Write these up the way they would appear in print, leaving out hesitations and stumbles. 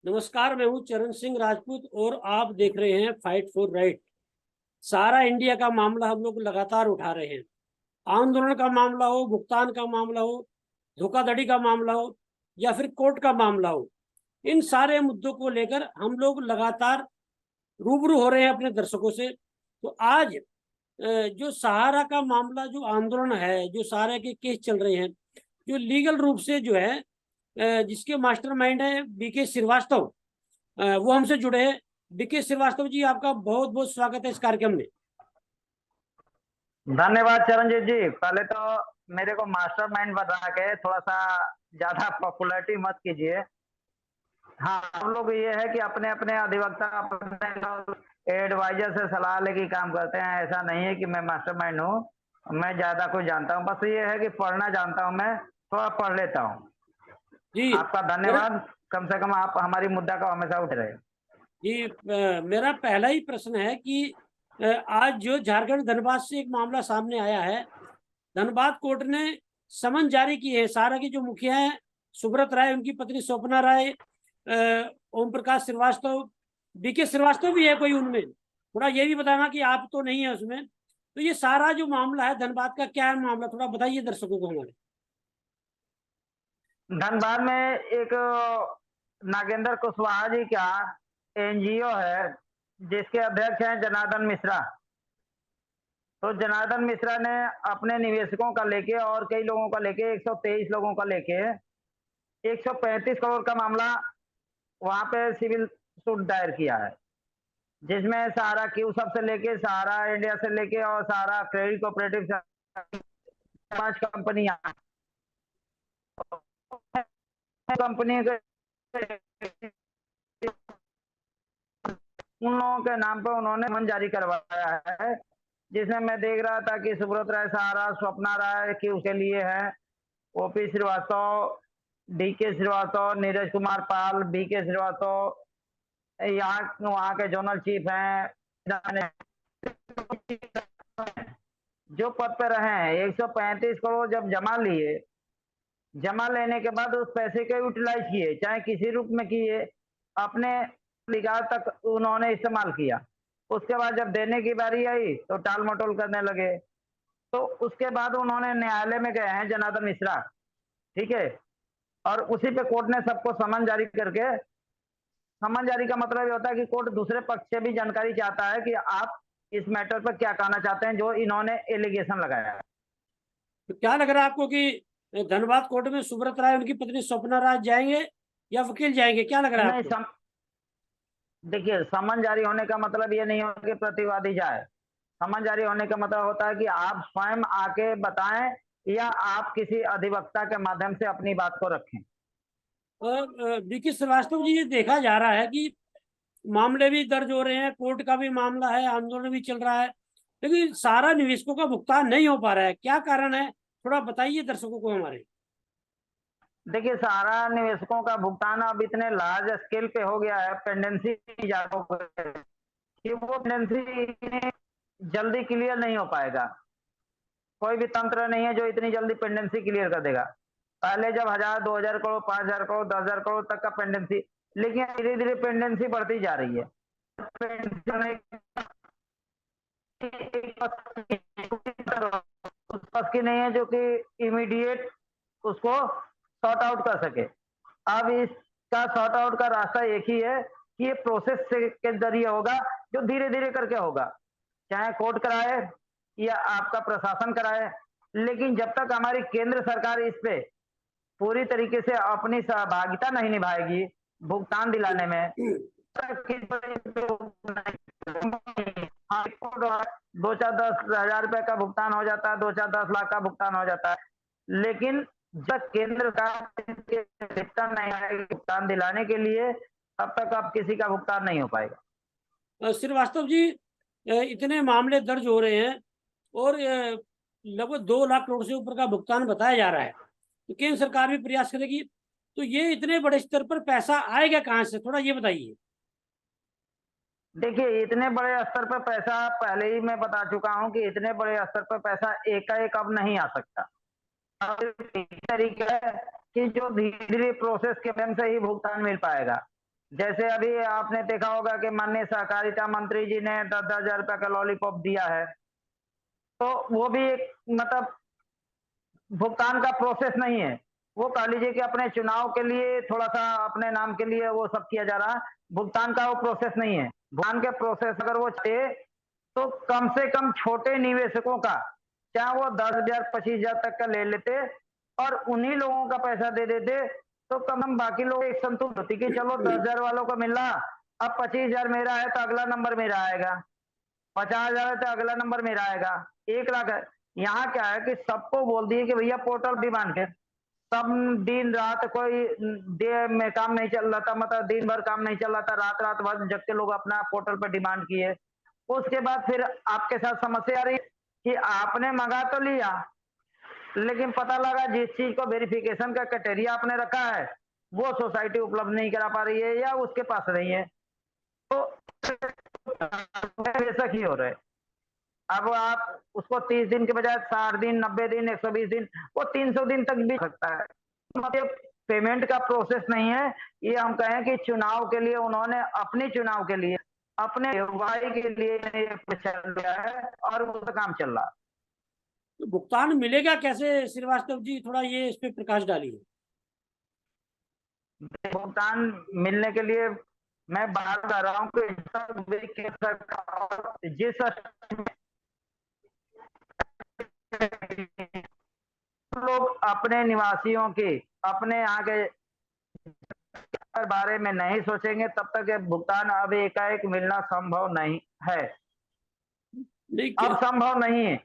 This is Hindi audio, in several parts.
नमस्कार, मैं हूं चरण सिंह राजपूत और आप देख रहे हैं फाइट फॉर राइट। सारा इंडिया का मामला हम लोग लगातार उठा रहे हैं। आंदोलन का मामला हो, भुगतान का मामला हो, धोखाधड़ी का मामला हो या फिर कोर्ट का मामला हो, इन सारे मुद्दों को लेकर हम लोग लगातार रूबरू हो रहे हैं अपने दर्शकों से। तो आज जो सहारा का मामला, जो आंदोलन है, जो सहारा के केस चल रहे हैं, जो लीगल रूप से जो है जिसके मास्टरमाइंड है बीके श्रीवास्तव, वो हमसे जुड़े हैं। बीके श्रीवास्तव जी, आपका बहुत बहुत स्वागत है इस कार्यक्रम में। धन्यवाद चरणजीत जी। पहले तो मेरे को मास्टरमाइंड बता के थोड़ा सा ज्यादा पॉपुलैरिटी मत कीजिए। हाँ, हम लोग ये है कि अपने अपने अधिवक्ता अपने एडवाइजर से सलाह लेके काम करते हैं। ऐसा नहीं है कि मैं मास्टरमाइंड हूँ, मैं ज्यादा कुछ जानता हूँ। बस ये है कि पढ़ना जानता हूँ, मैं थोड़ा पढ़ लेता हूँ। जी आपका मेरा धन्यवाद। कम से कम आप हमारी मुद्दा को हमेशा उठ रहे। मेरा पहला ही प्रश्न है कि आज जो झारखंड धनबाद से एक मामला सामने आया है, धनबाद कोर्ट ने समन जारी की है। सारा की जो मुखिया है सुब्रत राय, उनकी पत्नी स्वप्ना राय, ओम प्रकाश श्रीवास्तव, बीके श्रीवास्तव भी है कोई उनमें। थोड़ा ये भी बताना कि आप तो नहीं है उसमें। तो ये सारा जो मामला है धनबाद का, क्या है मामला, थोड़ा बताइए दर्शकों को हमारे। धनबाद में एक नागेंद्र कुशवाहा जी का एनजीओ है, जिसके अध्यक्ष हैं जनार्दन मिश्रा। तो जनार्दन मिश्रा ने अपने निवेशकों का लेके और कई लोगों का लेके 123 लोगों का लेके 135 करोड़ का मामला वहां पे सिविल सूट दायर किया है, जिसमें सहारा क्यू सब से लेके सहारा इंडिया से लेके और सहारा क्रेडिट कोऑपरेटिव से 5 कंपनियां, कंपनी के उन लोगों के नाम पे उन्होंने समन जारी करवाया है, जिसमें मैं देख रहा था कि सुब्रत राय सहारा, स्वप्ना राय की उसके लिए है, OP Srivastava, DK Srivastava, Neeraj Kumar Pal, BK Srivastava, यहाँ वहाँ के जोनल चीफ हैं, जो पद पे रहे हैं। 135 करोड़ जब जमा लिए, जमा लेने के बाद उस पैसे को यूटिलाइज किए, चाहे किसी रूप में किए, अपने अधिकार तक उन्होंने इस्तेमाल किया। उसके बाद जब देने की बारी आई तो टाल मटोल करने लगे। तो उसके बाद उन्होंने न्यायालय में गए हैं जनार्दन मिश्रा, ठीक है, और उसी पे कोर्ट ने सबको समन जारी करके, समन जारी का मतलब ये होता है कि कोर्ट दूसरे पक्ष से भी जानकारी चाहता है कि आप इस मैटर पर क्या कहना चाहते हैं, जो इन्होंने एलिगेशन लगाया है। तो क्या लग रहा है आपको कि धनबाद कोर्ट में सुब्रत राय, उनकी पत्नी स्वप्ना राय जाएंगे या वकील जाएंगे, क्या लग रहा है नहीं आपको? देखिए, समन जारी होने का मतलब ये नहीं होता कि प्रतिवादी जाए। समन जारी होने का मतलब होता है कि आप स्वयं आके बताएं या आप किसी अधिवक्ता के माध्यम से अपनी बात को रखें। और बीके श्रीवास्तव जी, ये देखा जा रहा है कि मामले भी दर्ज हो रहे हैं, कोर्ट का भी मामला है, आंदोलन भी चल रहा है, लेकिन सारा निवेशकों का भुगतान नहीं हो पा रहा है। क्या कारण है, थोड़ा बताइए दर्शकों को हमारे। देखिए, सारा निवेशकों का भुगतान अब इतने लार्ज स्केल पे हो गया है, पेंडेंसी ज्यादा हो गई है, कि वो पेंडेंसी जल्दी क्लियर नहीं हो पाएगा। कोई भी तंत्र नहीं है जो इतनी जल्दी पेंडेंसी क्लियर कर देगा। पहले जब 1000, 2000 करोड़, 5000 करोड़, 10,000 करोड़ तक का पेंडेंसी, लेकिन धीरे धीरे पेंडेंसी बढ़ती जा रही है। उस पक्ष की नहीं है जो कि इमीडिएट उसको सॉर्ट आउट कर सके। अब इसका सॉर्ट आउट का रास्ता एक ही है कि ये प्रोसेस के जरिए होगा, जो धीरे धीरे करके होगा, चाहे कोर्ट कराए या आपका प्रशासन कराए। लेकिन जब तक हमारी केंद्र सरकार इस पे पूरी तरीके से अपनी सहभागिता नहीं निभाएगी भुगतान दिलाने में, हाँ, 2-4-10 हजार रुपए का भुगतान हो जाता है, 2-4-10 लाख का भुगतान हो जाता है। लेकिन जब केंद्र का भुगतान नहीं आएगा भुगतान दिलाने के लिए, तब तक अब किसी का भुगतान नहीं हो पाएगा। श्रीवास्तव जी, इतने मामले दर्ज हो रहे हैं और लगभग 2 लाख करोड़ से ऊपर का भुगतान बताया जा रहा है, तो केंद्र सरकार भी प्रयास करेगी। तो ये इतने बड़े स्तर पर पैसा आएगा कहाँ से, थोड़ा ये बताइए। देखिए, इतने बड़े स्तर पर पैसा पहले ही मैं बता चुका हूं कि इतने बड़े स्तर पर पैसा एकाएक अब नहीं आ सकता। तरीका है कि जो धीरे धीरे प्रोसेस के माध्यम से ही भुगतान मिल पाएगा। जैसे अभी आपने देखा होगा कि माननीय सहकारिता मंत्री जी ने 10,000 रुपए का लॉलीपॉप दिया है, तो वो भी एक मतलब भुगतान का प्रोसेस नहीं है। वो कह लीजिए कि अपने चुनाव के लिए थोड़ा-सा अपने नाम के लिए वो सब किया जा रहा है। भुगतान का वो प्रोसेस नहीं है। भुगतान के प्रोसेस अगर वो थे, तो कम से कम छोटे निवेशकों का, चाहे वो 10,000 25,000 तक का ले लेते और उन्हीं लोगों का पैसा दे देते, तो कम हम बाकी लोग एक संतुष्ट होती कि चलो 10,000 वालों को मिल रहा, अब 25,000 मेरा है तो अगला नंबर मेरा आएगा। 50,000 है तो अगला नंबर मेरा आएगा। 1,00,000 है। यहाँ क्या है कि सबको बोल दिए कि भैया पोर्टल डिमांड के सब दिन रात कोई डे में काम नहीं चल रहा था, मतलब दिन भर काम नहीं चल रहा था, रात रात भर जग के लोग अपना पोर्टल पर डिमांड किए। उसके बाद फिर आपके साथ समस्या आ रही कि आपने मंगा तो लिया, लेकिन पता लगा जिस चीज को वेरिफिकेशन का क्राइटेरिया आपने रखा है, वो सोसाइटी उपलब्ध नहीं करा पा रही है या उसके पास नहीं है, तो बेशक ही हो रहे। अब आप उसको 30 दिन के बजाय 60 दिन, 90 दिन, 120 दिन, वो 300 दिन तक भी सकता है। मतलब पेमेंट का प्रोसेस नहीं है। ये हम कहें कि चुनाव के लिए उन्होंने अपने चुनाव के लिए, अपने अगुवाई के लिए ये चल रहा है और उसका काम चल रहा है। तो भुगतान मिलेगा कैसे श्रीवास्तव जी, थोड़ा ये इस पे प्रकाश डालिए। भुगतान मिलने के लिए मैं बात कर रहा हूँ कि जिस लोग अपने निवासियों की, अपने यहाँ के बारे में नहीं सोचेंगे, तब तक ये भुगतान अब एकाएक मिलना संभव नहीं है। अब संभव नहीं है,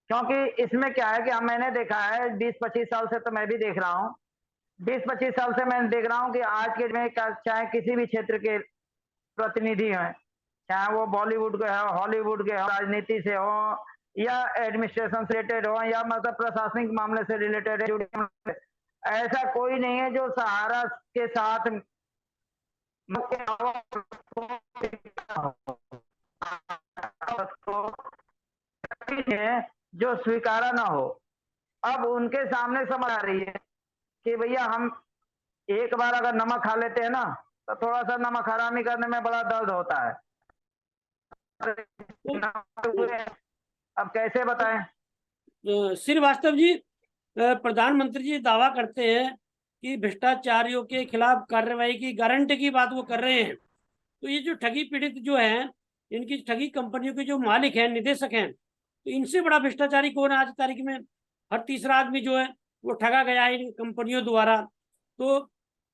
क्योंकि इसमें क्या है कि मैंने देखा है 20-25 साल से, तो मैं भी देख रहा हूँ, 20-25 साल से मैं देख रहा हूँ कि आज के में चाहे किसी भी क्षेत्र के प्रतिनिधि हैं, चाहे वो बॉलीवुड के हो, हॉलीवुड के हो, राजनीति से हो या एडमिनिस्ट्रेशन से रिलेटेड हो या मतलब प्रशासनिक मामले से रिलेटेड है, ऐसा कोई नहीं है जो सहारा के साथ जो स्वीकारा ना हो। अब उनके सामने समझ आ रही है कि भैया हम एक बार अगर नमक खा लेते हैं ना, तो थोड़ा सा नमक हरामी करने में बड़ा दर्द होता है। अब कैसे बताएं? श्रीवास्तव जी, प्रधानमंत्री जी दावा करते हैं कि भ्रष्टाचारियों के खिलाफ कार्रवाई की गारंटी की बात वो कर रहे हैं। तो ये जो ठगी पीड़ित जो हैं, इनकी ठगी कंपनियों के जो मालिक हैं, निदेशक हैं, तो इनसे बड़ा भ्रष्टाचारी कौन है आज तारीख में? हर तीसरा आदमी जो है वो ठगा गया है इन कंपनियों द्वारा। तो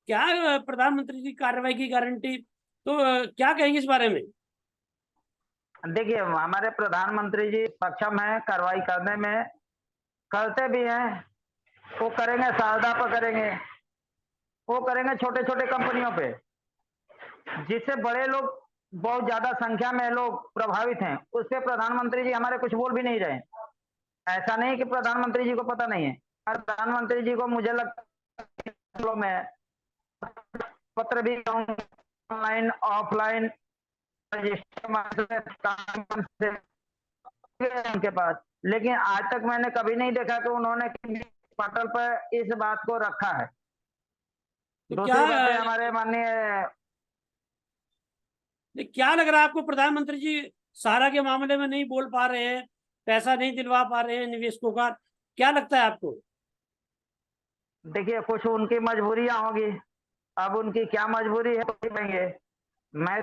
क्या प्रधानमंत्री की कार्रवाई की गारंटी, तो क्या कहेंगे इस बारे में? देखिए, हमारे प्रधानमंत्री जी सक्षम है कार्रवाई करने में, करते भी हैं। वो करेंगे, सारदा पर करेंगे, वो करेंगे छोटे छोटे कंपनियों पे, जिससे बड़े लोग, बहुत ज्यादा संख्या में लोग प्रभावित हैं, उससे प्रधानमंत्री जी हमारे कुछ बोल भी नहीं रहे। ऐसा नहीं कि प्रधानमंत्री जी को पता नहीं है, प्रधानमंत्री जी को मुझे लगता है मैं पत्र भी ऑनलाइन ऑफलाइन रजिस्टर उनके पास, लेकिन आज तक मैंने कभी नहीं देखा कि उन्होंने पटल पर इस बात को रखा है। तो दूसरी बात है, हमारे माननीय क्या लग रहा है आपको, प्रधानमंत्री जी सहारा के मामले में नहीं बोल पा रहे हैं, पैसा नहीं दिलवा पा रहे हैं निवेशकों का, क्या लगता है आपको? देखिए, कुछ उनकी मजबूरियां होगी, अब उनकी क्या मजबूरी है कहेंगे, मैं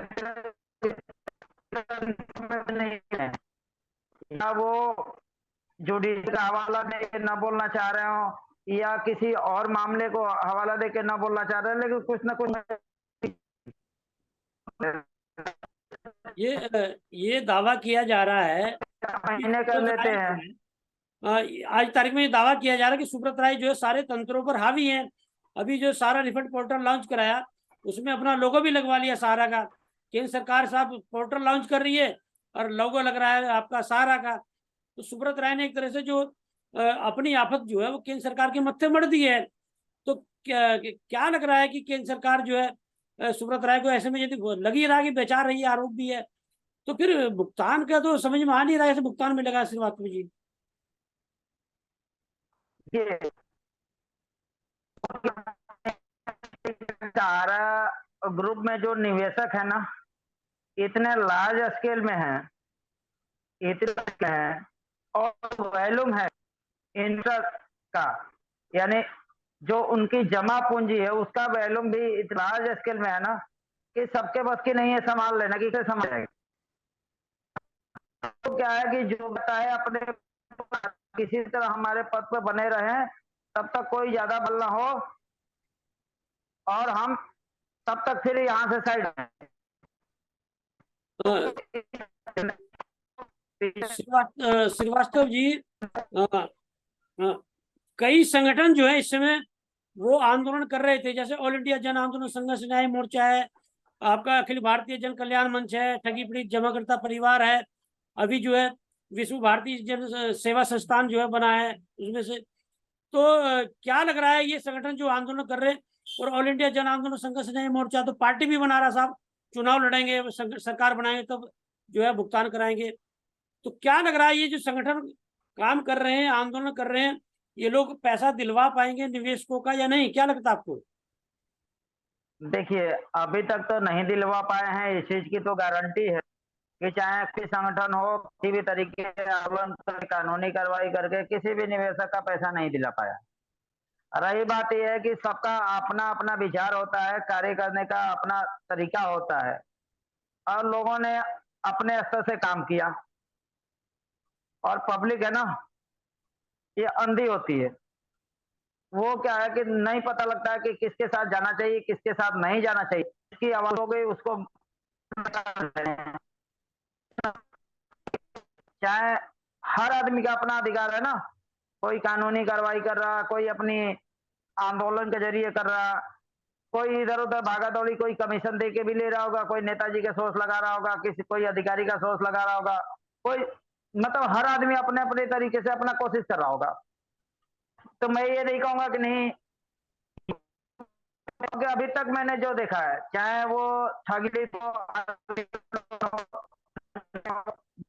नहीं है, या वो जुडिशल का हवाला दे के न बोलना चाह रहे हो या किसी और मामले को हवाला दे के न बोलना चाह रहे हैं, लेकिन कुछ ना कुछ ये दावा किया जा रहा है कि महीने कर सुब्रत लेते राय हैं। जो है, आज तारीख में ये दावा किया जा रहा है कि सुब्रत राय जो है सारे तंत्रों पर हावी है। अभी जो सारा रिफंड पोर्टल लॉन्च कराया, उसमें अपना लोगो भी लगवा लिया सहारा का। केंद्र सरकार साहब पोर्टल लॉन्च कर रही है और लोगो लग रहा है आपका सहारा का। तो सुब्रत राय ने एक तरह से जो अपनी आफत जो है वो केंद्र सरकार के मत्थे मढ़ दी है। तो क्या लग रहा है कि केंद्र सरकार जो है सुब्रत राय को ऐसे में यदि लगी रहा कि बेचा रही है, आरोप भी है, तो फिर भुगतान का तो समझ में आ नहीं रहा है, ऐसे भुगतान मिलेगा श्रीवास्तव जी? सहारा ग्रुप में जो निवेशक है ना, इतने लार्ज स्केल में है, इतने है, और वॉल्यूम है इंटरेस्ट का, यानी जो उनकी जमा पूंजी है उसका वॉल्यूम भी इतना लार्ज स्केल में है ना कि सबके बस की नहीं है संभाल लेना कि कैसे संभाल। तो क्या है कि जो बताए अपने किसी तरह हमारे पद पर बने रहे, तब तक कोई ज्यादा बल ना हो, और हम तब तक फिर यहाँ से साइड। श्रीवास्तव जी, कई संगठन जो है इस समय वो आंदोलन कर रहे थे, जैसे ऑल इंडिया जन आंदोलन संघर्ष न्याय मोर्चा है, आपका अखिल भारतीय जन कल्याण मंच है, ठगी पीड़ित जमाकर्ता परिवार है, अभी जो है विश्व भारती जन सेवा संस्थान जो है बना है उसमें से। तो क्या लग रहा है ये संगठन जो आंदोलन कर रहे हैं, और ऑल इंडिया जन आंदोलन संघर्ष न्याय मोर्चा तो पार्टी भी बना रहा साहब, चुनाव लड़ेंगे, सरकार बनाएंगे तब जो है भुगतान कराएंगे। तो क्या लग रहा है ये जो संगठन काम कर रहे हैं, आंदोलन कर रहे हैं, ये लोग पैसा दिलवा पाएंगे निवेशकों का या नहीं, क्या लगता है आपको? देखिए, अभी तक तो नहीं दिलवा पाए हैं, इस चीज की तो गारंटी है कि चाहे कोई संगठन हो, किसी भी तरीके से आंदोलन कानूनी कार्रवाई करके किसी भी निवेशक का पैसा नहीं दिला पाया। रही बात यह है कि सबका अपना अपना विचार होता है, कार्य करने का अपना तरीका होता है, और लोगों ने अपने स्तर से काम किया, और पब्लिक है ना, ये अंधी होती है। वो क्या है कि नहीं पता लगता है कि किसके साथ जाना चाहिए, किसके साथ नहीं जाना चाहिए। इसकी आवाज हो गई उसको, चाहे हर आदमी का अपना अधिकार है ना, कोई कानूनी कार्रवाई कर रहा, कोई अपनी आंदोलन के जरिए कर रहा, कोई इधर उधर भागा दौड़ी, कोई कमीशन दे के भी ले रहा होगा, कोई नेताजी का सोर्स लगा रहा होगा, किसी कोई अधिकारी का सोर्स लगा रहा होगा, कोई मतलब हर आदमी अपने अपने तरीके से अपना कोशिश कर रहा होगा। तो मैं ये नहीं कहूंगा कि नहीं, क्योंकि अभी तक मैंने जो देखा है, चाहे वो ठगी तो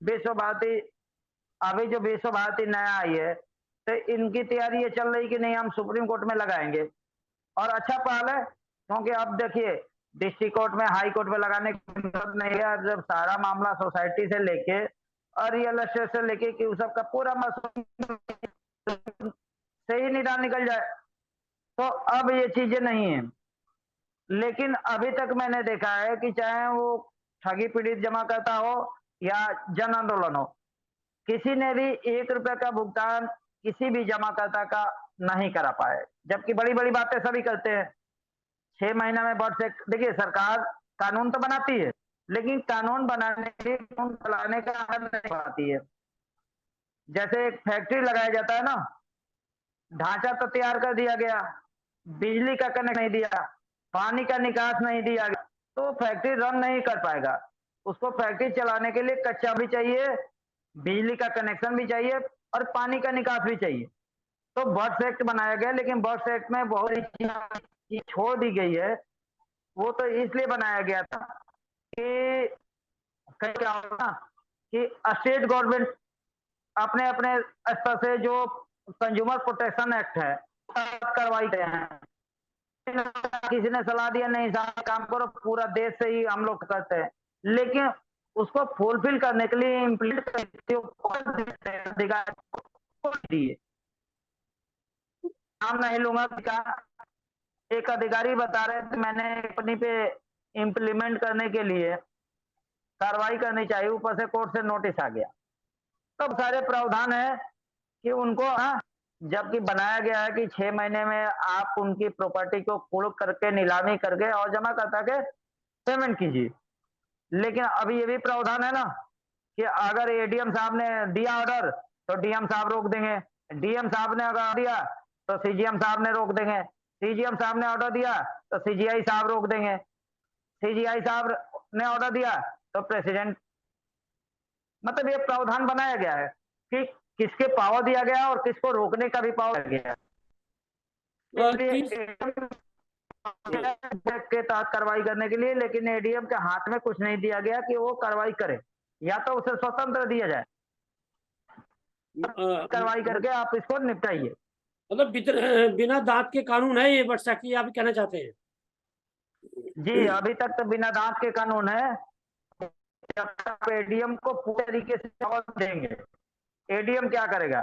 विश्व भारती, अभी जो विश्व भारती नया आई है, तो इनकी तैयारी ये चल रही कि नहीं हम सुप्रीम कोर्ट में लगाएंगे, और अच्छा पहल है, क्योंकि अब देखिए डिस्ट्रिक्ट कोर्ट में, हाई कोर्ट में लगाने की जरूरत नहीं है। जब सारा मामला सोसाइटी से लेके और रियल एस्टेट से लेके कि सबका पूरा मसला से ही निदान निकल जाए, तो अब ये चीजें नहीं है। लेकिन अभी तक मैंने देखा है कि चाहे वो ठगी पीड़ित जमा करता हो या जन आंदोलन हो, किसी ने भी 1 रुपए का भुगतान किसी भी जमाकर्ता का नहीं करा पाए, जबकि बड़ी बड़ी बातें सभी करते हैं। 6 महीना में बढ़ से, देखिए सरकार कानून तो बनाती है, लेकिन कानून बनाने के कानून चलाने का हद नहीं पाती है। जैसे एक फैक्ट्री लगाया जाता है ना, ढांचा तो तैयार कर दिया गया, बिजली का कनेक्शन नहीं दिया, पानी का निकास नहीं दिया गया, तो फैक्ट्री रन नहीं कर पाएगा। उसको फैक्ट्री चलाने के लिए कच्चा भी चाहिए, बिजली का कनेक्शन भी चाहिए, और पानी का निकास भी चाहिए। तो बर्ड्स एक्ट बनाया गया, लेकिन बर्ड्स एक्ट में बहुत चीज छोड़ दी गई है। वो तो इसलिए बनाया गया था कि कहीं क्या होगा कि स्टेट गवर्नमेंट अपने अपने स्तर से जो कंज्यूमर प्रोटेक्शन एक्ट है करवाई गए हैं, किसी ने सलाह दिया नहीं साहब काम करो, पूरा देश से ही हम लोग करते हैं, लेकिन उसको फुलफिल करने के लिए इम्प्लीमेंट दिए। नाम नहीं लूंगा, एक अधिकारी बता रहे थे मैंने कंपनी पे इम्प्लीमेंट करने के लिए कार्रवाई करनी चाहिए, ऊपर से कोर्ट से नोटिस आ गया। तो सारे प्रावधान है कि उनको जबकि बनाया गया है कि 6 महीने में आप उनकी प्रॉपर्टी को कुर्क करके नीलामी करके और जमा करता के पेमेंट कीजिए। लेकिन अभी ये भी प्रावधान है ना कि अगर एडीएम साहब ने दिया ऑर्डर तो डीएम साहब रोक देंगे, डीएम साहब ने अगर दिया तो सीजीएम साहब ने रोक देंगे, सीजीएम साहब ने ऑर्डर दिया तो सीजीआई साहब रोक देंगे, सीजीआई साहब ने ऑर्डर दिया तो प्रेसिडेंट। मतलब ये प्रावधान बनाया गया है कि किसके पावर दिया गया और किसको रोकने का भी पावर दिया गया। के तहत कार्रवाई करने के लिए, लेकिन एडीएम के हाथ में कुछ नहीं दिया गया कि वो कार्रवाई करे, या तो उसे स्वतंत्र दिया जाए, कार्रवाई करके आप इसको निपटाइए। मतलब बिना दांत के कानून है ये वर्षा की, आप कहना चाहते हैं? जी, अभी तक तो बिना दांत के कानून है। जब तक एडीएम को पूरे तरीके से जवाब देंगे। एडीएम क्या करेगा?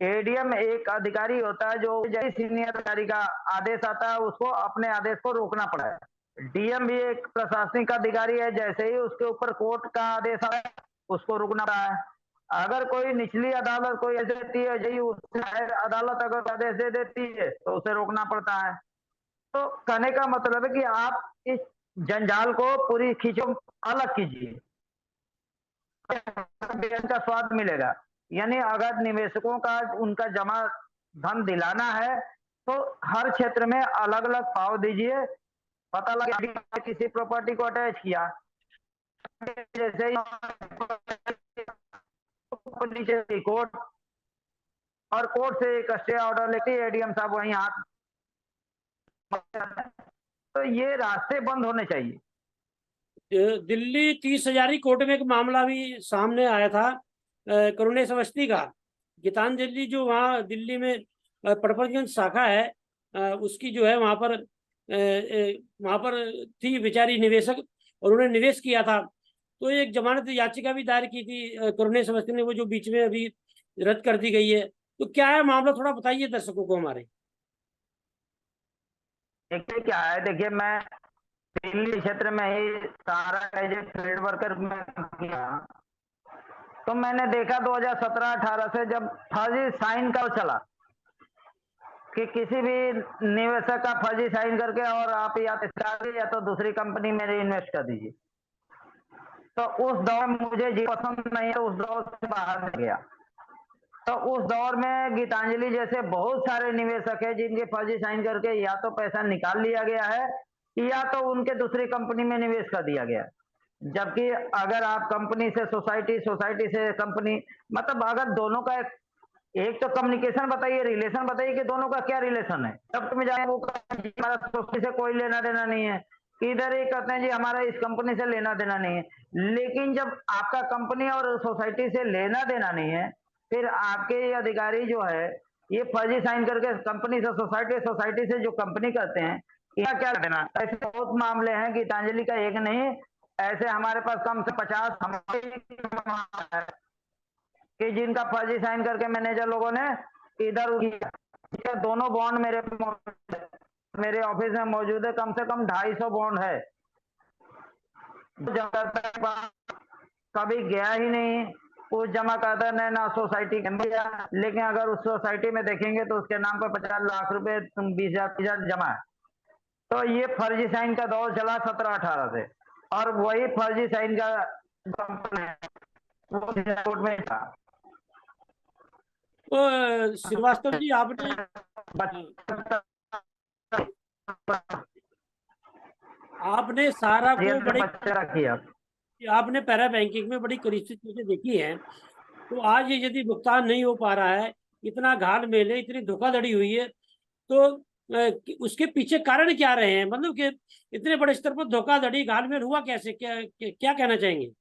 एडीएम एक अधिकारी होता है जो जैसे सीनियर अधिकारी का आदेश आता है उसको अपने आदेश को रोकना पड़ा है। डीएम भी एक प्रशासनिक अधिकारी है, जैसे ही उसके ऊपर कोर्ट का आदेश आए उसको रुकना पड़ा है। अगर कोई निचली अदालत कोई ऐसे देती है, यही हायर अदालत अगर आदेश दे देती है तो उसे रोकना पड़ता है। तो कहने का मतलब है कि आप इस जंजाल को पूरी खींचो अलग कीजिए, का स्वाद मिलेगा। यानी अगर निवेशकों का उनका जमा धन दिलाना है तो हर क्षेत्र में अलग अलग भाव दीजिए। पता लगा किसी प्रॉपर्टी को अटैच किया, जैसे ही नीचे कोर्ट और कोर्ट से एक स्टे ऑर्डर लेती है, एडीएम साहब वहीं हाथ, तो ये रास्ते बंद होने चाहिए। दिल्ली 30,000 कोर्ट में एक मामला भी सामने आया था करुणेश अवस्थी का। गीतांजलि जो वहाँ दिल्ली में पड़परगंज शाखा है, उसकी जो है वहाँ पर थी बेचारी निवेशक, और उन्होंने निवेश किया था। तो एक जमानत याचिका भी दायर की थी करुणेश अवस्थी ने, वो जो बीच में अभी रद्द कर दी गई है। तो क्या है मामला, थोड़ा बताइए दर्शकों को हमारे। देखिए क्या है, देखिए मैं दिल्ली क्षेत्र में ही सारा एज ए फील्ड वर्कर में किया, तो मैंने देखा 2017-18 से जब फर्जी साइन का चला कि किसी भी निवेशक का फर्जी साइन करके और आप या तो दूसरी कंपनी में इन्वेस्ट कर दीजिए, तो उस दौर में मुझे जी पसंद नहीं, तो उस दौर से बाहर निकल गया। तो उस दौर में गीतांजलि जैसे बहुत सारे निवेशक है जिनके फर्जी साइन करके या तो पैसा निकाल लिया गया है या तो उनके दूसरी कंपनी में निवेश कर दिया गया। जबकि अगर आप कंपनी से सोसाइटी, सोसाइटी से कंपनी, मतलब अगर दोनों का एक तो कम्युनिकेशन बताइए, रिलेशन बताइए कि दोनों का क्या रिलेशन है, तब तुम्हें जाए वो हमारा सोसाइटी से कोई लेना देना नहीं है, इधर ही कहते हैं जी हमारा इस कंपनी से लेना देना नहीं है। लेकिन जब आपका कंपनी और सोसाइटी से लेना देना नहीं है, फिर आपके ये अधिकारी जो है ये फर्जी साइन करके कंपनी से सोसाइटी, सोसाइटी से जो कंपनी करते हैं, इनका क्या देना। ऐसे बहुत मामले हैं, गीतांजलि का एक नहीं, ऐसे हमारे पास कम से 50 हमारे कि जिनका फर्जी साइन करके मैनेजर लोगों ने इधर किया। दोनों बॉन्ड मेरे ऑफिस में मौजूद है, कम से कम 250 बॉन्ड है। कभी गया ही नहीं, कुछ जमा करता है ना सोसाइटी के, लेकिन अगर उस सोसाइटी में देखेंगे तो उसके नाम पर 50 लाख रुपए 20,000 जमा है। तो ये फर्जी साइन का दौर चला 17-18 से, और वही फर्जी साइन का कोर्ट में था। तो श्रीवास्तव जी, आपने सारा को बड़े, आपने पैरा बैंकिंग में बड़ी करीब से चीजें देखी हैं। तो आज ये यदि भुगतान नहीं हो पा रहा है, इतना घाल मेले, इतनी धोखाधड़ी हुई है, तो उसके पीछे कारण क्या रहे हैं? मतलब कि इतने बड़े स्तर पर धोखाधड़ी, घाल मेल हुआ कैसे? क्या कहना चाहेंगे?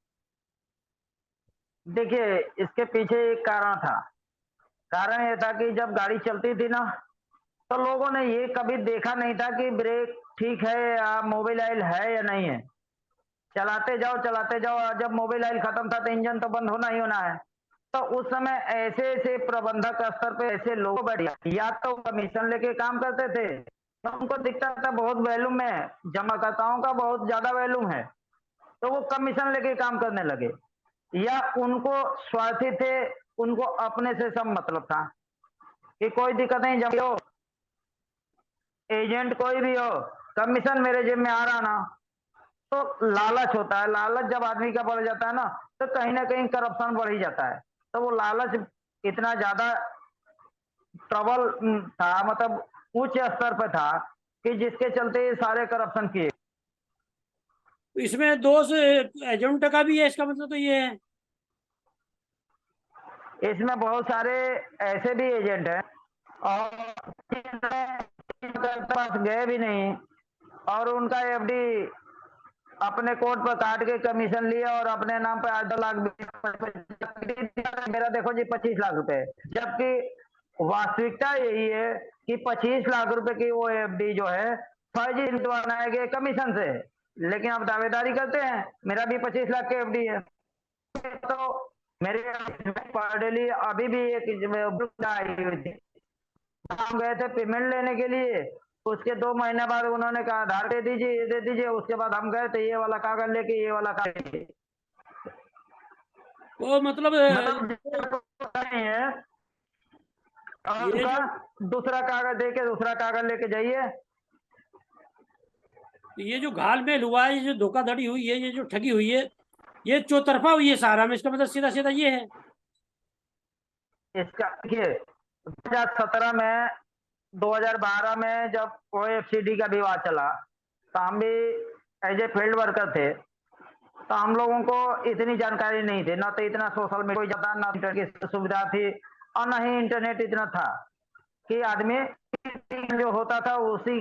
देखिए इसके पीछे एक कारण था। कारण ये था कि जब गाड़ी चलती थी ना, तो लोगों ने ये कभी देखा नहीं था कि ब्रेक ठीक है या मोबिल ऑयल है या नहीं है। चलाते जाओ, जब मोबिल ऑयल खत्म था तो इंजन तो बंद होना ही होना है। तो उस समय ऐसे ऐसे प्रबंधक स्तर पे ऐसे लोग बैठे, या तो कमीशन लेके काम करते थे, तो उनको दिखता था बहुत वैल्यूम है, जमाकर्ताओं का बहुत ज्यादा वैल्यूम है, तो वो कमीशन लेके काम करने लगे, या उनको स्वार्थी थे, उनको अपने से सब मतलब था कि कोई दिक्कत नहीं, जब हो एजेंट कोई भी हो, कमीशन मेरे जेब में आ रहा ना। तो लालच होता है, लालच जब आदमी का बढ़ जाता है ना कहीं करप्शन बढ़ ही जाता है। तो वो लालच इतना ज्यादा ट्रबल था, मतलब उच्च स्तर पर था कि जिसके चलते ये सारे करप्शन किए। इसमें दोष एजेंट का भी है, इसका मतलब तो ये है। इसमें बहुत सारे ऐसे भी एजेंट हैं और पास गए भी नहीं, और उनका एफडी अपने कोर्ट पर काट के कमीशन लिया और अपने नाम पे 8 लाख, मेरा देखो जी 25 लाख रुपए, जबकि वास्तविकता यही है कि 25 लाख रुपए की वो एफडी जो है फर्जी बनाए गए कमीशन से, लेकिन अब दावेदारी करते हैं मेरा भी 25 लाख के एफडी है। तो मेरे पर डेली अभी भी एक आई हुई थी, हम गए थे पेमेंट लेने के लिए, उसके 2 महीने बाद उन्होंने कहा आधार दे दीजिए, ये दे दीजिए। उसके बाद हम गए तो ये वाला कागज लेके, ये वाला कागज लेके। तो मतलब नहीं है, और ये उनका जो दूसरा कागज दे के दूसरा कागज लेके जाइए। ये जो घालमेल हुआ है, ये जो धोखाधड़ी हुई है, ये जो ठगी हुई है, ये चौतरफा हुई है सारा में। इसका मतलब सीधा सीधा ये है। इसका देखिए 2017 में 2012 में जब ओएफसीडी का विवाद चला तो हम भी एज ए फील्ड वर्कर थे, तो हम लोगों को इतनी जानकारी नहीं थी, ना तो इतना सोशल मीडिया था, ना इंटरनेट की सुविधा थी, और ना ही इंटरनेट इतना था कि आदमी जो होता था उसी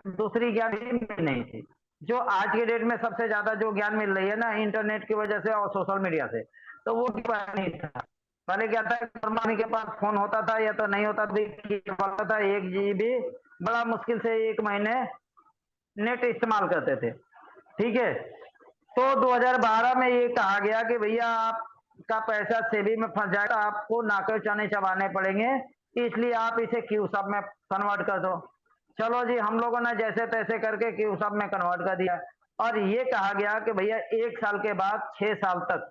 दूसरी ज्ञान नहीं थी। जो आज के डेट में सबसे ज्यादा जो ज्ञान मिल रही है ना इंटरनेट की वजह से और सोशल मीडिया से, तो वो नहीं था। पहले क्या था, आदमी के पास फोन होता था या तो नहीं होता था, 1 GB बड़ा मुश्किल से 1 महीने नेट इस्तेमाल करते थे। ठीक है, तो 2012 में ये कहा गया कि भैया आपका पैसा सेबी में फंस जाएगा, आपको नाके चने चबाने पड़ेंगे, इसलिए आप इसे क्यू सब में कन्वर्ट कर दो। चलो जी, हम लोगों ने जैसे तैसे करके क्यू सब में कन्वर्ट कर दिया, और ये कहा गया कि भैया 1 साल के बाद 6 साल तक,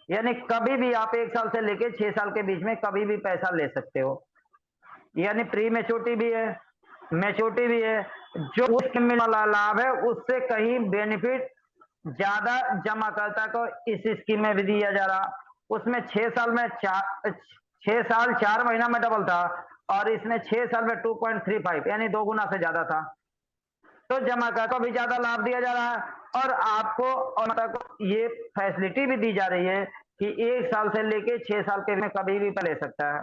यानी कभी भी आप 1 साल से लेके 6 साल के बीच में कभी भी पैसा ले सकते हो, यानी प्री मेच्योरिटी भी है, मेच्योरिटी भी है। जो उसमें वाला लाभ है उससे कहीं बेनिफिट ज्यादा जमाकर्ता को इस स्कीम में भी दिया जा रहा। उसमें 6 साल में 6 साल 4 महीना में डबल था, और इसमें 6 साल में 2.35 यानी 2 गुना से ज्यादा था। तो जमाकर्ता को भी ज्यादा लाभ दिया जा रहा है, और आपको और ये फैसिलिटी भी दी जा रही है कि 1 साल से लेके 6 साल के में कभी भी ले सकता है।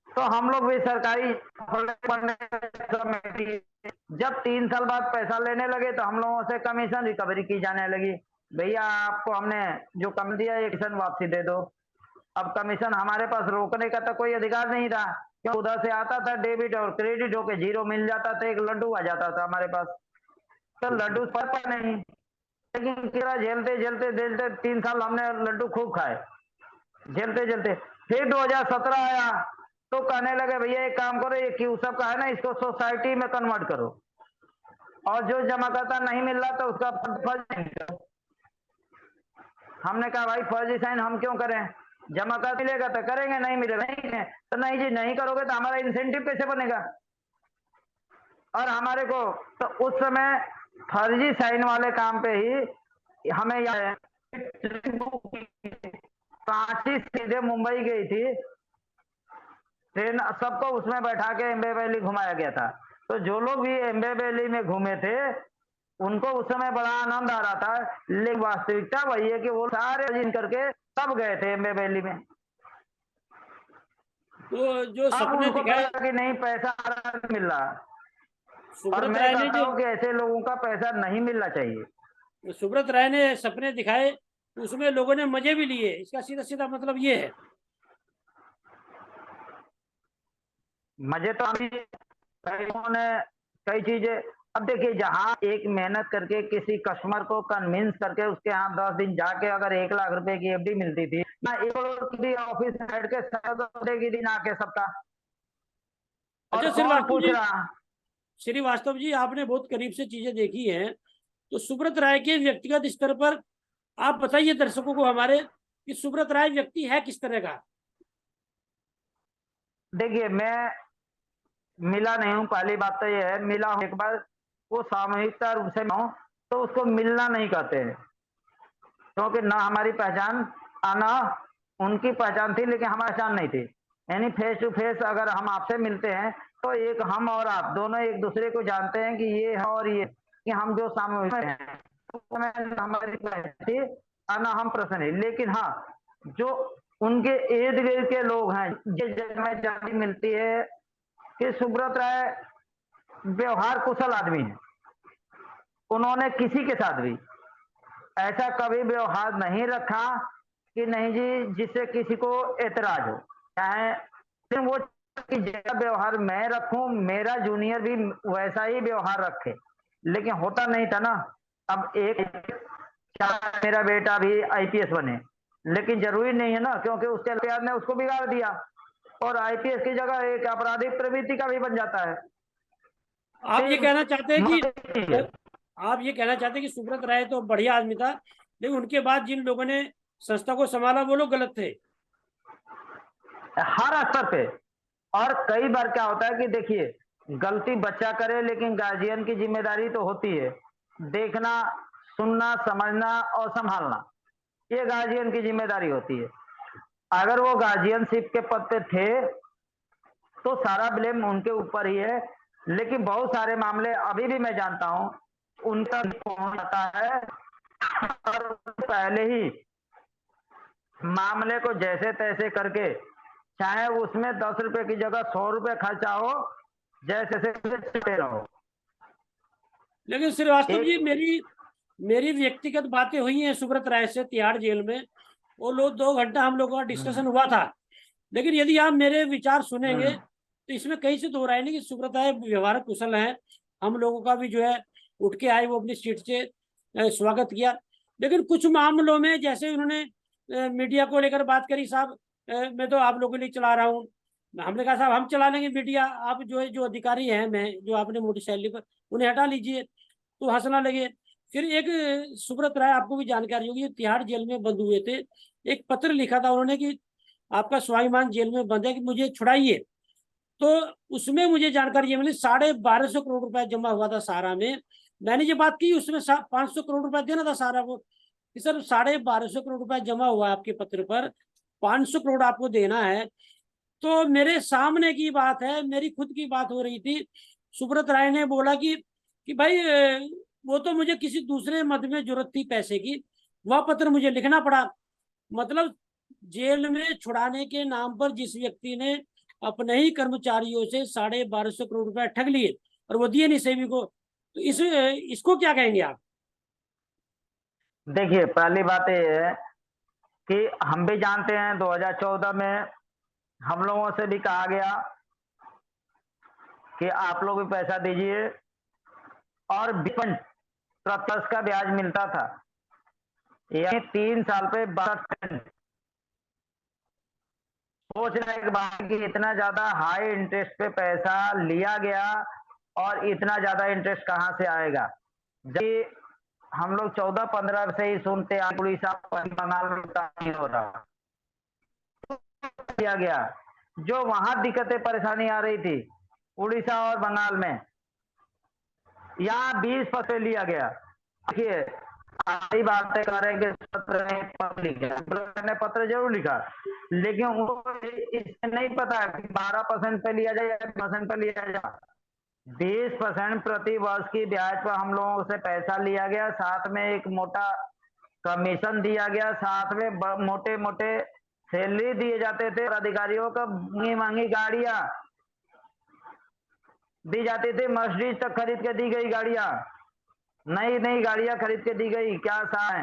तो हम लोग भी सरकारी जब 3 साल बाद पैसा लेने लगे तो हम लोगों से कमीशन रिकवरी की जाने लगी। भैया आपको हमने जो कम दिया है कमीशन वापसी दे दो। अब कमीशन हमारे पास रोकने का तो कोई अधिकार नहीं था, क्यों उधर से आता था डेबिट और क्रेडिट होके जीरो मिल जाता था, एक लड्डू आ जाता था हमारे पास। तो लड्डू पर नहीं, लेकिन किरा झेलते झेलते झेलते 3 साल हमने लड्डू खूब खाए, झेलते झेलते। फिर 2017 आया तो कहने लगे भैया एक काम करो, ये क्यू सब का है ना, इसको सोसाइटी में कन्वर्ट करो, और जो जमाकर्ता नहीं मिल रहा तो उसका फर्जी करो। हमने कहा भाई फर्जी साइन हम क्यों करें, जमाकर्ता मिलेगा तो करेंगे, नहीं मिलेगा नहीं है तो नहीं जी, नहीं करोगे तो हमारा इंसेंटिव कैसे बनेगा। और हमारे को तो उस समय फर्जी साइन वाले काम पे ही हमें रांची सीधे मुंबई गई थी ट्रेन, सबको उसमें बैठा के एम्बे वैली घुमाया गया था। तो जो लोग भी एम्बे वैली में घूमे थे उनको उस समय बड़ा आनंद आ रहा था, लेकिन वास्तविकता वही है कि वो सारे जिन करके सब गए थे एम्बे वैली में। तो जो अब सपने उनको दिखाए पता कि नहीं पैसा मिल रहा, और सुब्रत मैं राय ने, कहता हूँ कि ऐसे लोगों का पैसा नहीं मिलना चाहिए। जो सुब्रत राय ने सपने दिखाए उसमें लोगों ने मजे भी लिए, इसका सीधा सीधा मतलब ये है। मजे तो अभी ने कई चीजें, अब देखिए जहां एक मेहनत करके किसी कस्टमर को कन्विंस करके उसके यहाँ 10 दिन जाके अगर 1 लाख रुपए की एफडी मिलती थी ना, 1 करोड़ की ऑफिस में बैठ के की दिन आके सबका, और अच्छा कौन श्रीवास्तव पूछ जी, रहा। श्रीवास्तव जी आपने बहुत करीब से चीजें देखी हैं, तो सुब्रत राय के व्यक्तिगत स्तर पर आप बताइए दर्शकों को हमारे कि सुब्रत राय व्यक्ति है किस तरह का। देखिए मैं मिला नहीं हूँ, पहली बात तो ये है, मिला हूँ एक बार, वो सामूहिकता रूप से हूँ तो उसको मिलना नहीं कहते हैं, क्योंकि ना हमारी पहचान आना उनकी पहचान थी लेकिन हमारी पहचान नहीं थी। यानी फेस टू फेस अगर हम आपसे मिलते हैं तो एक हम और आप दोनों एक दूसरे को जानते हैं कि ये है और ये, कि हम जो सामूहिक हैं तो हमारी आना हम प्रसन्न है। लेकिन हाँ, जो उनके इर्द गिर्द के लोग हैं जिस जगह जानी मिलती है कि सुब्रत राय व्यवहार कुशल आदमी है, उन्होंने किसी के साथ भी ऐसा कभी व्यवहार नहीं रखा कि नहीं जी जिससे किसी को एतराज हो, चाहे वो कि जैसा व्यवहार मैं रखूं, मेरा जूनियर भी वैसा ही व्यवहार रखे, लेकिन होता नहीं था ना। अब एक चाहे मेरा बेटा भी आईपीएस बने, लेकिन जरूरी नहीं है ना, क्योंकि उसके प्यार ने उसको बिगाड़ दिया और आईपीएस की जगह एक आपराधिक प्रवृत्ति का भी बन जाता है। आप ये कहना चाहते हैं है। कि आप ये कहना चाहते हैं कि सुब्रत राय तो बढ़िया आदमी था, लेकिन उनके बाद जिन लोगों ने संस्था को संभाला वो लोग गलत थे हर स्तर पे। और कई बार क्या होता है कि देखिए, गलती बच्चा करे, लेकिन गार्जियन की जिम्मेदारी तो होती है देखना, सुनना, समझना और संभालना। ये गार्जियन की जिम्मेदारी होती है। अगर वो गार्जियनशिप के पद पे थे तो सारा ब्लेम उनके ऊपर ही है, लेकिन बहुत सारे मामले अभी भी मैं जानता हूं उनका पहुंच जाता है और पहले ही मामले को जैसे तैसे करके, चाहे उसमें 10 रुपए की जगह 100 रुपए खर्चा हो, जैसे चलते रहो। लेकिन श्रीवास्तव जी, एक मेरी मेरी व्यक्तिगत बातें हुई हैं सुब्रत राय से तिहाड़ जेल में। वो लोग 2 घंटा हम लोगों का डिस्कशन हुआ था। लेकिन यदि आप मेरे विचार सुनेंगे तो इसमें कहीं से दो राय नहीं कि सुब्रत राय व्यवहार कुशल है। हम लोगों का भी जो है उठ के आए, वो अपनी सीट से स्वागत किया। लेकिन कुछ मामलों में जैसे उन्होंने मीडिया को लेकर बात करी, साहब मैं तो आप लोगों के लिए चला रहा हूँ। हमने कहा साहब हम चला लेंगे मीडिया, आप जो है जो अधिकारी हैं, मैं जो आपने मोटी सैलरी पर, उन्हें हटा लीजिए। तो हंसना लगे। फिर एक सुब्रत राय, आपको भी जानकारी होगी, तिहाड़ जेल में बंद हुए थे। एक पत्र लिखा था उन्होंने कि आपका स्वाभिमान जेल में बंद है, कि मुझे छुड़ाइए। तो उसमें मुझे जानकारी ये मिली 1250 करोड़ रुपए जमा हुआ था सहारा में। मैंने ये बात की, उसमें 500 करोड़ रुपए देना था सहारा को कि सर 1250 करोड़ रुपए जमा हुआ है आपके पत्र पर, 500 करोड़ आपको देना है। तो मेरे सामने की बात है, मेरी खुद की बात हो रही थी। सुब्रत राय ने बोला कि भाई वो तो मुझे किसी दूसरे मद में जरूरत थी पैसे की, वह पत्र मुझे लिखना पड़ा। मतलब जेल में छुड़ाने के नाम पर जिस व्यक्ति ने अपने ही कर्मचारियों से 1250 करोड़ रुपए ठग लिए और वो दिए नहीं सेवी को, तो इसको क्या कहेंगे आप? देखिए, पहली बात ये है कि हम भी जानते हैं 2014 में हम लोगों से भी कहा गया कि आप लोग भी पैसा दीजिए, और 20% का ब्याज मिलता था, यानी 3 साल पे 12%। सोचने के बाद कि इतना ज्यादा हाई इंटरेस्ट पे पैसा लिया गया और इतना ज्यादा इंटरेस्ट कहां से आएगा, जब हम लोग 14-15 से ही सुनते हैं उड़ीसा बंगाल में नहीं हो रहा किया गया। जो वहां दिक्कतें परेशानी आ रही थी उड़ीसा और बंगाल में, यहाँ 20% लिया गया। देखिए, सारी बातें कर रहे हैं कि पत्र जरूर लिखा, लेकिन उनको इससे नहीं पता कि 12% पे लिया जाए या 10% पे लिया जाए। 20% प्रति वर्ष की ब्याज पर हम लोगों से पैसा लिया गया, साथ में एक मोटा कमीशन दिया गया, साथ में मोटे मोटे सैलरी दिए जाते थे, अधिकारियों को महंगी महंगी गाड़ियां दी जाती थी, मर्सिडीज तक खरीद के दी गई गाड़ियां, नई नई गाड़ियां खरीद के दी गई। क्या सा है,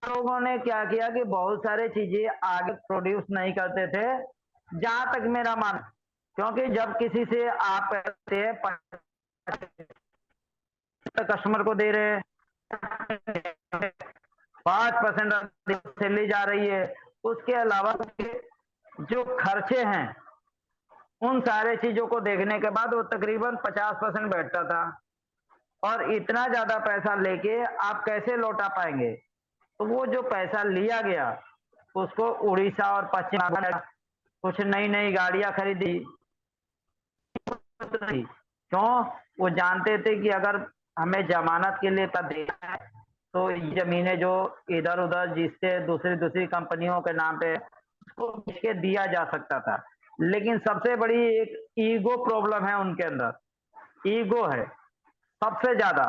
लोगों ने क्या किया कि बहुत सारे चीजें आगे प्रोड्यूस नहीं करते थे, जहां तक मेरा मान, क्योंकि जब किसी से आप कहते हैं कस्टमर को दे रहे हैं, 5% सैलरी जा रही है, उसके अलावा जो खर्चे हैं उन सारे चीजों को देखने के बाद वो तकरीबन 50% बैठता था। और इतना ज्यादा पैसा लेके आप कैसे लौटा पाएंगे? तो वो जो पैसा लिया गया उसको उड़ीसा और पश्चिम बंगाल कुछ नई नई गाड़ियां खरीदी। क्यों? वो जानते थे कि अगर हमें जमानत के लिए देना है तो जमीनें जो इधर उधर जिससे दूसरी दूसरी कंपनियों के नाम पे उसको बेच के दिया जा सकता था। लेकिन सबसे बड़ी एक ईगो प्रॉब्लम है उनके अंदर, ईगो है सबसे ज्यादा,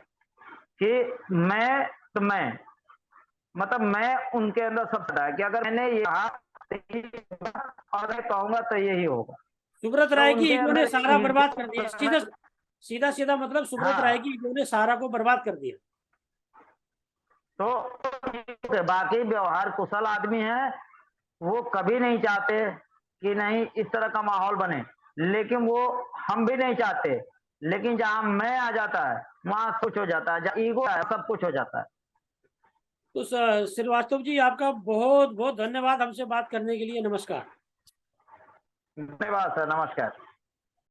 कि मैं तो मैं, मतलब मैं उनके अंदर सबसे ज्यादा कि अगर मैंने ये कहा और मैं कहूंगा तो यही होगा। सुब्रत तो राय की उनके ईगो ने अंदर सारा ईगो, बर्बाद कर दिया, सीधा सीधा सीधा मतलब सुब्रत राय हाँ। की ईगो ने सारा को बर्बाद कर दिया। तो बाकी व्यवहार कुशल आदमी है, वो कभी नहीं चाहते कि नहीं इस तरह का माहौल बने। लेकिन वो हम भी नहीं चाहते। लेकिन जहां मैं आ जाता है वहां कुछ हो जाता है, जहाँ ईगो है सब कुछ हो जाता है। तो श्रीवास्तव जी, आपका बहुत बहुत धन्यवाद हमसे बात करने के लिए। नमस्कार। धन्यवाद सर, नमस्कार।